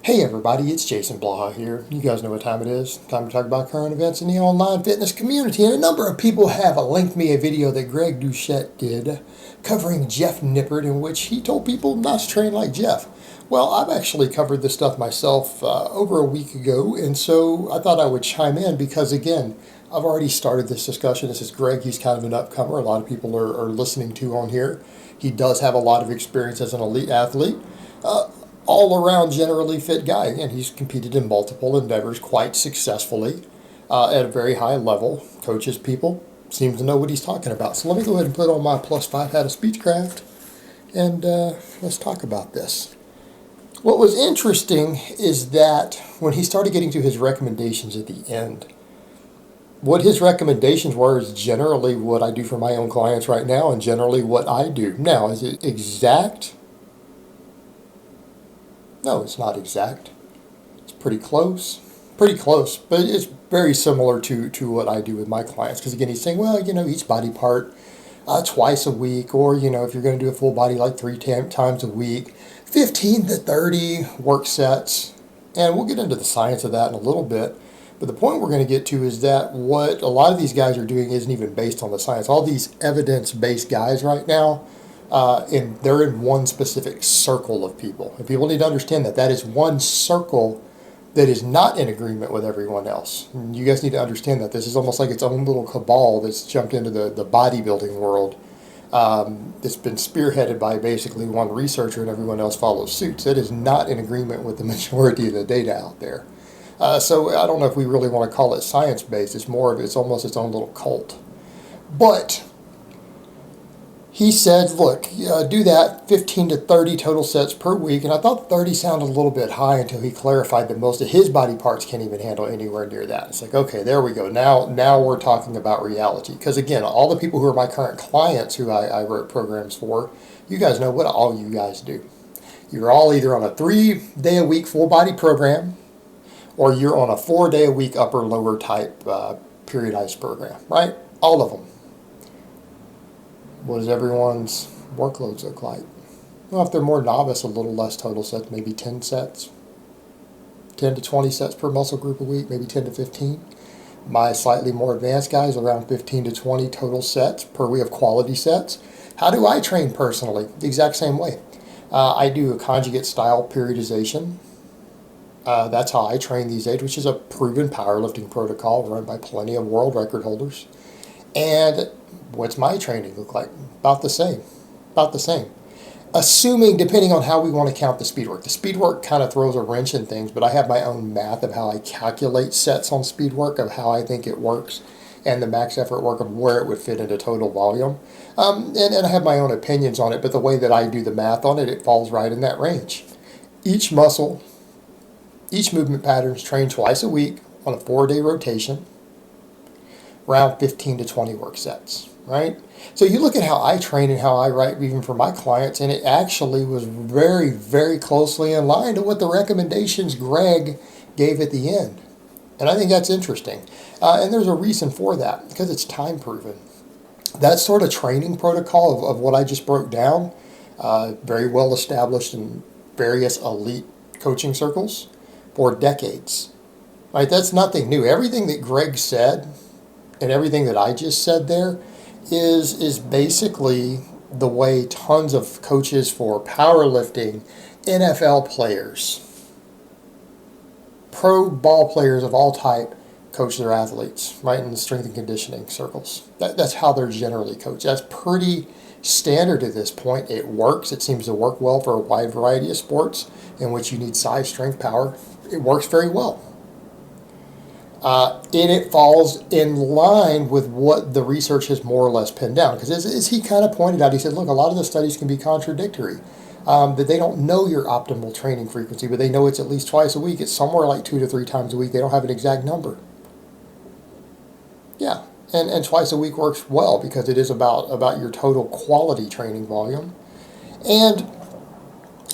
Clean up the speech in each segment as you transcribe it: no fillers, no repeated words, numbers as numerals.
Hey everybody, it's Jason Blaha here. You guys know what time it is. Time to talk about current events in the online fitness community. And a number of people have linked me a video that Greg Douchette did covering Jeff Nippard, in which he told people not to train like Jeff. Well, I've actually covered this stuff myself over a week ago, and so I thought I would chime in because, again, I've already started this discussion. This is Greg. He's kind of an upcomer. A lot of people are listening to on here. He does have a lot of experience as an elite athlete. All around generally fit guy. Again, he's competed in multiple endeavors quite successfully at a very high level. Coaches people, seems to know what he's talking about. So let me go ahead and put on my +5 hat of Speechcraft and let's talk about this. What was interesting is that when he started getting to his recommendations at the end, what his recommendations were is generally what I do for my own clients right now and generally what I do. Now, is it exact? No, it's not exact. It's pretty close. Pretty close, but it's very similar to what I do with my clients. Because again, he's saying, well, each body part twice a week, or, if you're going to do a full body like 3 times a week, 15 to 30 work sets. And we'll get into the science of that in a little bit. But the point we're going to get to is that what a lot of these guys are doing isn't even based on the science. All these evidence-based guys right now, and they're in one specific circle of people. And people need to understand that that is one circle that is not in agreement with everyone else. And you guys need to understand that this is almost like its own little cabal that's jumped into the bodybuilding world. It's been spearheaded by basically one researcher and everyone else follows suit. That is not in agreement with the majority of the data out there. So I don't know if we really want to call it science-based. It's almost its own little cult. But he said, look, do that 15 to 30 total sets per week. And I thought 30 sounded a little bit high until he clarified that most of his body parts can't even handle anywhere near that. It's like, okay, there we go. Now we're talking about reality. Because again, all the people who are my current clients who I wrote programs for, you guys know what all you guys do. You're all either on a 3-day-a-week full body program, or you're on a 4-day-a-week upper-lower type periodized program, right? All of them. What does everyone's workloads look like? Well, if they're more novice, a little less total sets, maybe 10 sets, 10 to 20 sets per muscle group a week, maybe 10 to 15. My slightly more advanced guys, around 15 to 20 total sets per week of quality sets. How do I train personally? The exact same way. I do a conjugate style periodization. That's how I train these days, which is a proven powerlifting protocol run by plenty of world record holders. And what's my training look like? About the same. About the same. Assuming, depending on how we want to count the speed work. The speed work kind of throws a wrench in things, but I have my own math of how I calculate sets on speed work, of how I think it works, and the max effort work of where it would fit into total volume. And I have my own opinions on it, but the way that I do the math on it, it falls right in that range. Each muscle, each movement pattern is trained twice a week on a 4-day rotation, around 15 to 20 work sets, right? So you look at how I train and how I write even for my clients, and it actually was very, very closely in line to what the recommendations Greg gave at the end. And I think that's interesting. And there's a reason for that, because it's time proven. That sort of training protocol of what I just broke down, very well established in various elite coaching circles for decades, right? That's nothing new. Everything that Greg said and everything that I just said there is basically the way tons of coaches for powerlifting, NFL players, pro ball players of all type coach their athletes, right, in the strength and conditioning circles. That's how they're generally coached. That's pretty standard at this point. It works. It seems to work well for a wide variety of sports in which you need size, strength, power. It works very well. And it falls in line with what the research has more or less pinned down. Because as he kind of pointed out, he said, look, a lot of the studies can be contradictory. That they don't know your optimal training frequency, but they know it's at least twice a week. It's somewhere like 2 to 3 times a week. They don't have an exact number. Yeah, and twice a week works well because it is about your total quality training volume. And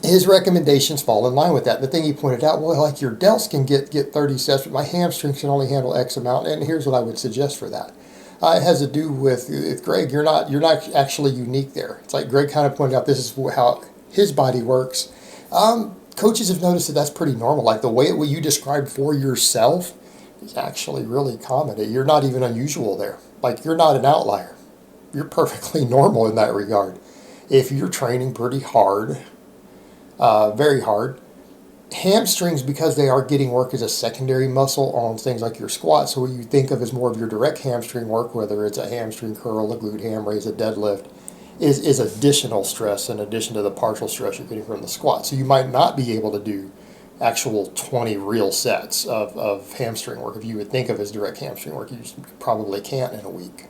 his recommendations fall in line with that. The thing he pointed out, well, like your delts can get 30 sets, but my hamstrings can only handle X amount. And here's what I would suggest for that. It has to do with Greg. You're not actually unique there. It's like Greg kind of pointed out, this is how his body works. coaches have noticed that that's pretty normal. Like the way what you described for yourself is actually really common. You're not even unusual there. Like you're not an outlier. You're perfectly normal in that regard. If you're training pretty hard, very hard, hamstrings, because they are getting work as a secondary muscle on things like your squat, so what you think of as more of your direct hamstring work, whether it's a hamstring curl, a glute ham raise, a deadlift, is additional stress in addition to the partial stress you're getting from the squat. So you might not be able to do actual 20 real sets of hamstring work if you would think of as direct hamstring work. You probably can't in a week.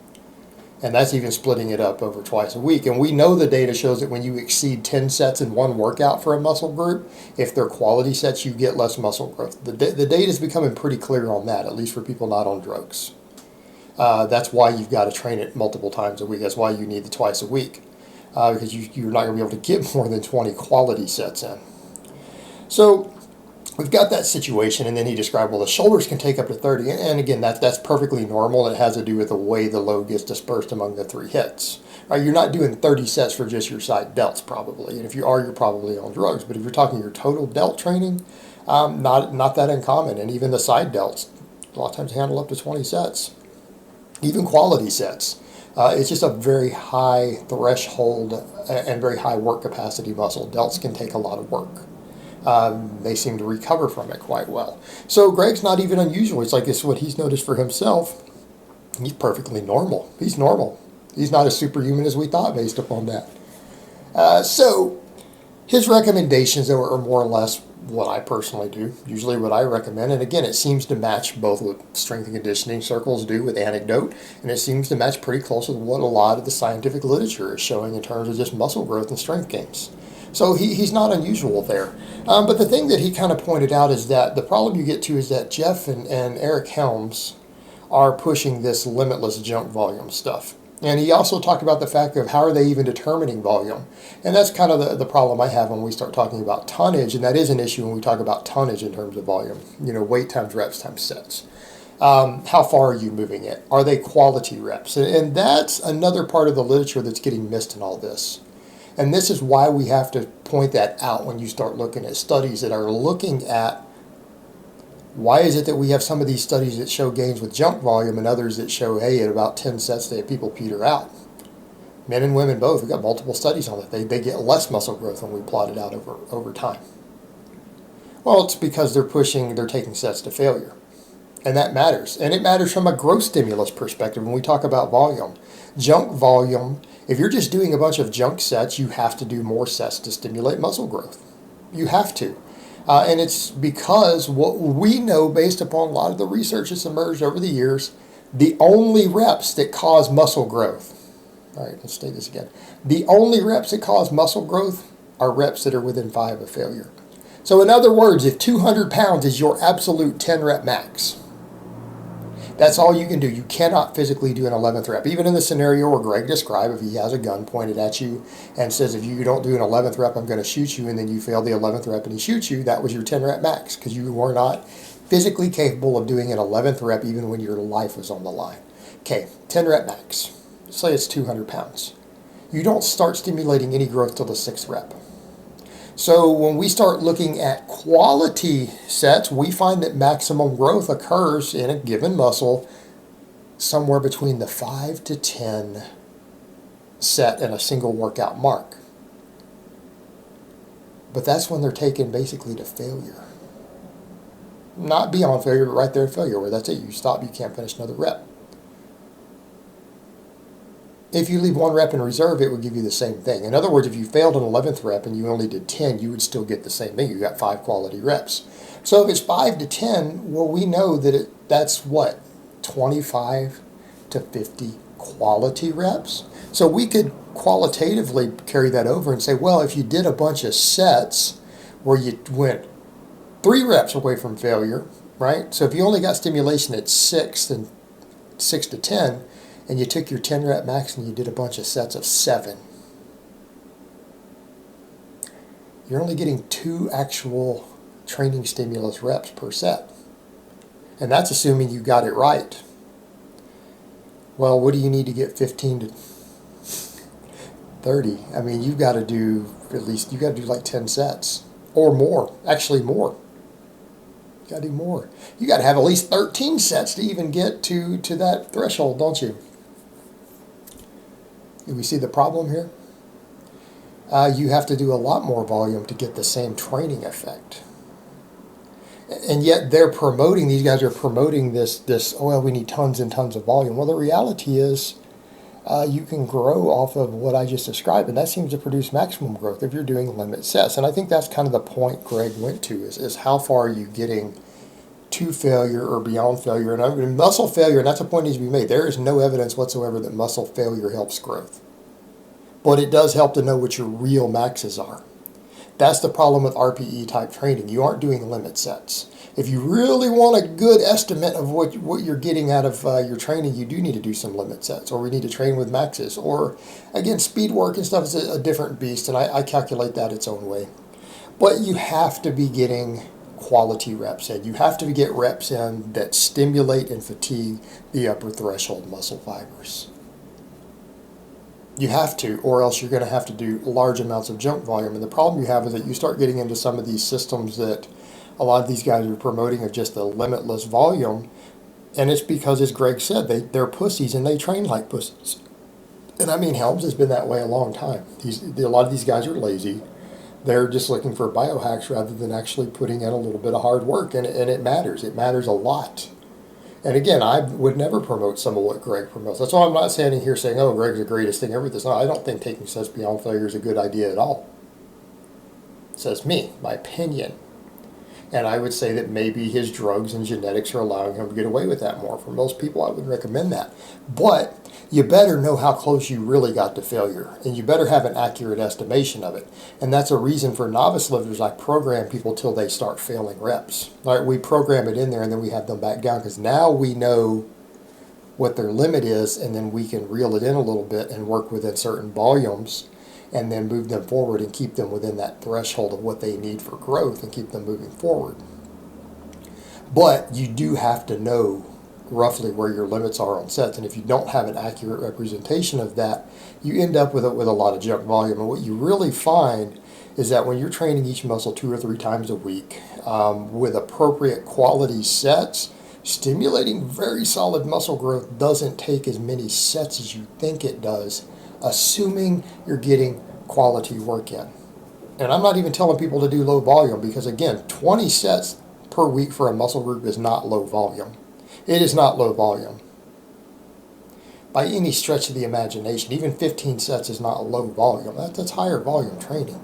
And that's even splitting it up over twice a week. And we know the data shows that when you exceed 10 sets in one workout for a muscle group, if they're quality sets, you get less muscle growth. The data is becoming pretty clear on that, at least for people not on drugs. That's why you've got to train it multiple times a week. That's why you need the twice a week, because you're not going to be able to get more than 20 quality sets in. So we've got that situation, and then he described, well, the shoulders can take up to 30. And again, that's perfectly normal. It has to do with the way the load gets dispersed among the three hits. Right, you're not doing 30 sets for just your side delts, probably. And if you are, you're probably on drugs. But if you're talking your total delt training, not that uncommon. And even the side delts, a lot of times handle up to 20 sets. Even quality sets. It's just a very high threshold and very high work capacity muscle. Delts can take a lot of work. They seem to recover from it quite well. So Greg's not even unusual. It's like it's what he's noticed for himself. He's perfectly normal. He's normal. He's not as superhuman as we thought based upon that. So his recommendations are more or less what I personally do, usually what I recommend. And again, it seems to match both what strength and conditioning circles do with anecdote, and it seems to match pretty close with what a lot of the scientific literature is showing in terms of just muscle growth and strength gains. So he's not unusual there. But the thing that he kind of pointed out is that the problem you get to is that Jeff and Eric Helms are pushing this limitless junk volume stuff. And he also talked about the fact of how are they even determining volume. And that's kind of the problem I have when we start talking about tonnage, and that is an issue when we talk about tonnage in terms of volume. You know, weight times reps times sets. How far are you moving it? Are they quality reps? And that's another part of the literature that's getting missed in all this. And this is why we have to point that out when you start looking at studies that are looking at why is it that we have some of these studies that show gains with junk volume and others that show, hey, at about 10 sets, they have people peter out. Men and women both. We've got multiple studies on it. They get less muscle growth when we plot it out over time. Well, it's because they're taking sets to failure. And that matters. And it matters from a growth stimulus perspective when we talk about volume. Junk volume, if you're just doing a bunch of junk sets, you have to do more sets to stimulate muscle growth. You have to. And it's because what we know based upon a lot of the research that's emerged over the years, the only reps that cause muscle growth, all right, let's say this again. The only reps that cause muscle growth are reps that are within 5 of failure. So in other words, if 200 pounds is your absolute 10 rep max, that's all you can do. You cannot physically do an 11th rep. Even in the scenario where Greg described, if he has a gun pointed at you and says, if you don't do an 11th rep, I'm going to shoot you, and then you fail the 11th rep and he shoots you, that was your 10 rep max because you were not physically capable of doing an 11th rep even when your life was on the line. Okay, 10 rep max. Say it's 200 pounds. You don't start stimulating any growth till the 6th rep. So when we start looking at quality sets, we find that maximum growth occurs in a given muscle somewhere between the 5 to 10 set and a single workout mark. But that's when they're taken basically to failure. Not beyond failure, but right there at failure, where that's it. You stop, you can't finish another rep. If you leave 1 rep in reserve, it would give you the same thing. In other words, if you failed an 11th rep and you only did 10, you would still get the same thing. You got 5 quality reps. So if it's 5 to 10, well, we know that that's what? 25 to 50 quality reps. So we could qualitatively carry that over and say, well, if you did a bunch of sets where you went 3 reps away from failure, right? So if you only got stimulation at 6 and 6 to 10, and you took your 10 rep max and you did a bunch of sets of 7, you're only getting 2 actual training stimulus reps per set. And that's assuming you got it right. Well, what do you need to get 15 to 30? I mean, you've got to do like 10 sets. or more. Actually, more. You got to do more. You got to have at least 13 sets to even get to that threshold, don't you? Do we see the problem here? You have to do a lot more volume to get the same training effect. And yet they're promoting, these guys are promoting this, oh, well, we need tons and tons of volume. Well, the reality is you can grow off of what I just described, and that seems to produce maximum growth if you're doing limit sets. And I think that's kind of the point Greg went to, is how far are you getting to failure or beyond failure. And I mean, muscle failure, and that's a point that needs to be made. There is no evidence whatsoever that muscle failure helps growth. But it does help to know what your real maxes are. That's the problem with RPE type training. You aren't doing limit sets. If you really want a good estimate of what you're getting out of your training, you do need to do some limit sets, or we need to train with maxes. Or, again, speed work and stuff is a different beast, and I calculate that its own way. But you have to be getting quality reps in. You have to get reps in that stimulate and fatigue the upper threshold muscle fibers. You have to, or else you're going to have to do large amounts of junk volume. And the problem you have is that you start getting into some of these systems that a lot of these guys are promoting of just a limitless volume. And it's because, as Greg said, they're pussies and they train like pussies. And I mean, Helms has been that way a long time. A lot of these guys are lazy. They're just looking for biohacks rather than actually putting in a little bit of hard work. And it matters. It matters a lot. And again, I would never promote some of what Greg promotes. That's why I'm not standing here saying, oh, Greg's the greatest thing ever. No, I don't think taking sets beyond failure is a good idea at all. It says me, my opinion. And I would say that maybe his drugs and genetics are allowing him to get away with that more. For most people, I wouldn't recommend that. But you better know how close you really got to failure. And you better have an accurate estimation of it. And that's a reason for novice lifters, I program people till they start failing reps. All right, we program it in there and then we have them back down, because now we know what their limit is, and then we can reel it in a little bit and work within certain volumes, and then move them forward and keep them within that threshold of what they need for growth and keep them moving forward. But you do have to know roughly where your limits are on sets, and if you don't have an accurate representation of that, you end up with a lot of junk volume. And what you really find is that when you're training each muscle 2 or 3 times a week with appropriate quality sets, stimulating very solid muscle growth doesn't take as many sets as you think it does, assuming you're getting quality work in. And I'm not even telling people to do low volume, because again, 20 sets per week for a muscle group is not low volume. It is not low volume by any stretch of the imagination. Even 15 sets is not low volume. That's higher volume training.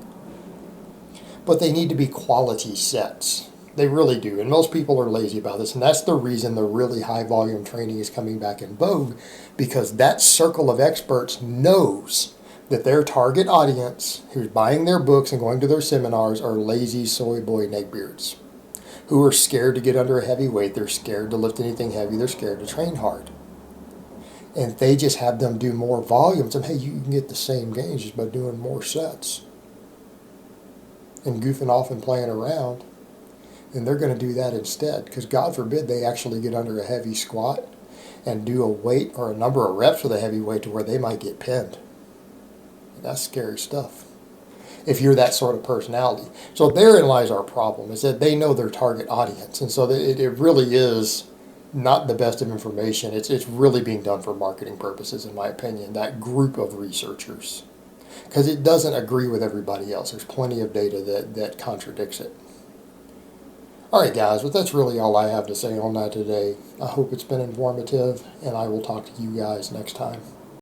But they need to be quality sets. They really do. And most people are lazy about this. And that's the reason the really high volume training is coming back in vogue, because that circle of experts knows that their target audience who's buying their books and going to their seminars are lazy soy boy neckbeards who are scared to get under a heavy weight. They're scared to lift anything heavy. They're scared to train hard. And they just have them do more volumes. And hey, you can get the same gains just by doing more sets and goofing off and playing around. And they're going to do that instead, because God forbid they actually get under a heavy squat and do a weight or a number of reps with a heavy weight to where they might get pinned. That's scary stuff if you're that sort of personality. So therein lies our problem, is that they know their target audience. And so it really is not the best of information. It's really being done for marketing purposes, in my opinion, that group of researchers. Because it doesn't agree with everybody else. There's plenty of data that contradicts it. Alright guys, but that's really all I have to say on that today. I hope it's been informative, and I will talk to you guys next time.